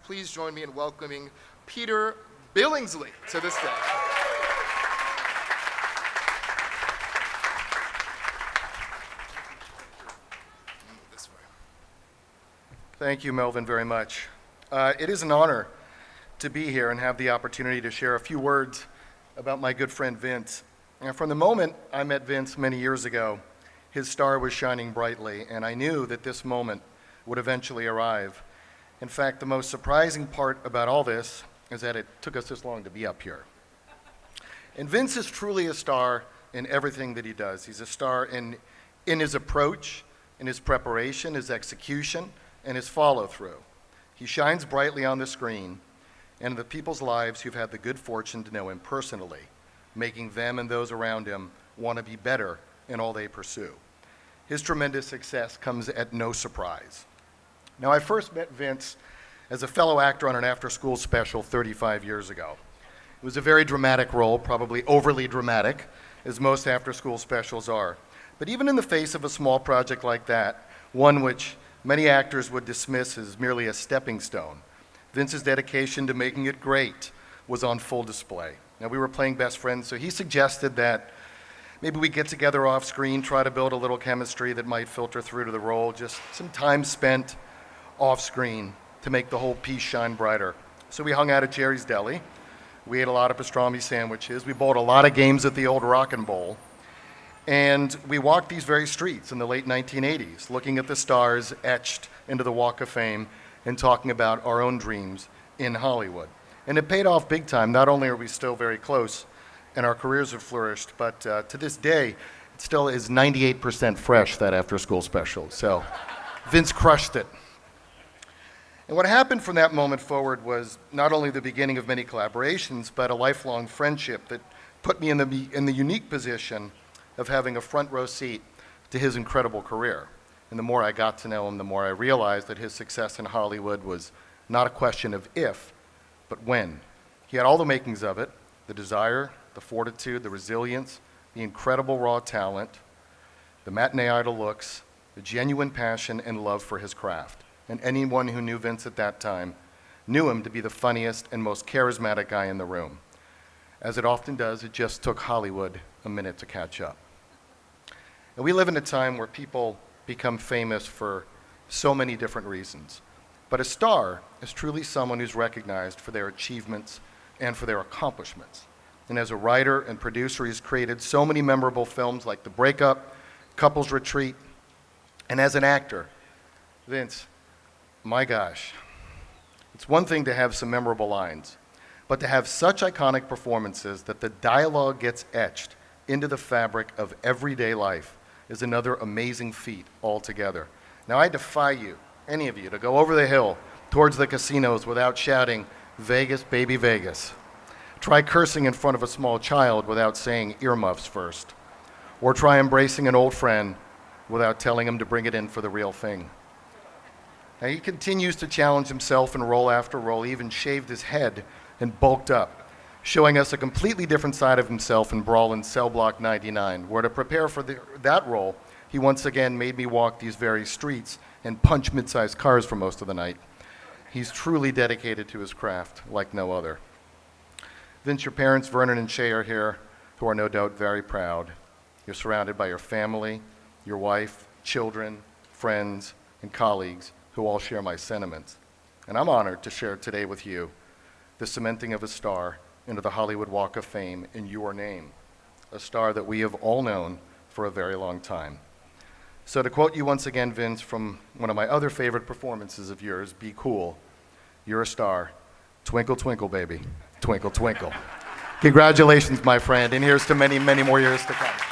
please join me in welcoming Peter Billingsley to the stage. Thank you, Melvin, very much. It is an honor to be here and have the opportunity to share a few words about my good friend Vince. And from the moment I met Vince many years ago, his star was shining brightly, and I knew that this moment would eventually arrive. In fact, the most surprising part about all this is that it took us this long to be up here. And Vince is truly a star in everything that he does. He's a star in his approach, in his preparation, his execution, and his follow-through. He shines brightly on the screen and in the people's lives who've had the good fortune to know him personally, making them and those around him want to be better in all they pursue. His tremendous success comes at no surprise. Now, I first met Vince as a fellow actor on an after-school special 35 years ago. It was a very dramatic role, probably overly dramatic, as most after-school specials are. But even in the face of a small project like that, one which many actors would dismiss as merely a stepping stone, Vince's dedication to making it great was on full display. Now, we were playing best friends, so he suggested that maybe we get together off screen, try to build a little chemistry that might filter through to the role, just some time spent off screen to make the whole piece shine brighter. So we hung out at Jerry's Deli. We ate a lot of pastrami sandwiches. We bowled a lot of games at the old Rockin' Bowl. And we walked these very streets in the late 1980s, looking at the stars etched into the Walk of Fame and talking about our own dreams in Hollywood. And it paid off big time. Not only are we still very close and our careers have flourished, but to this day, it still is 98% fresh, that after-school special. So Vince crushed it. And what happened from that moment forward was not only the beginning of many collaborations, but a lifelong friendship that put me in the unique position of having a front row seat to his incredible career. And the more I got to know him, the more I realized that his success in Hollywood was not a question of if, but when. He had all the makings of it: the desire, the fortitude, the resilience, the incredible raw talent, the matinee idol looks, the genuine passion and love for his craft. And anyone who knew Vince at that time knew him to be the funniest and most charismatic guy in the room. As it often does, it just took Hollywood a minute to catch up. And we live in a time where people become famous for so many different reasons. But a star is truly someone who's recognized for their achievements and for their accomplishments. And as a writer and producer, he's created so many memorable films like The Breakup, Couples Retreat. And as an actor, Vince, my gosh, it's one thing to have some memorable lines, but to have such iconic performances that the dialogue gets etched into the fabric of everyday life is another amazing feat altogether. Now, I defy you, any of you, to go over the hill towards the casinos without shouting, "Vegas, baby, Vegas." Try cursing in front of a small child without saying earmuffs first. Or try embracing an old friend without telling him to bring it in for the real thing. Now, he continues to challenge himself in role after role. He even shaved his head and bulked up, showing us a completely different side of himself in Brawl in Cell Block 99, where to prepare for that role, he once again made me walk these very streets and punch mid-sized cars for most of the night. He's truly dedicated to his craft like no other. Vince, your parents, Vernon and Shay, are here, who are no doubt very proud. You're surrounded by your family, your wife, children, friends, and colleagues who all share my sentiments. And I'm honored to share today with you the cementing of a star into the Hollywood Walk of Fame in your name, a star that we have all known for a very long time. So to quote you once again, Vince, from one of my other favorite performances of yours, "Be cool, you're a star, twinkle, twinkle, baby, twinkle, twinkle." Congratulations, my friend, and here's to many, many more years to come.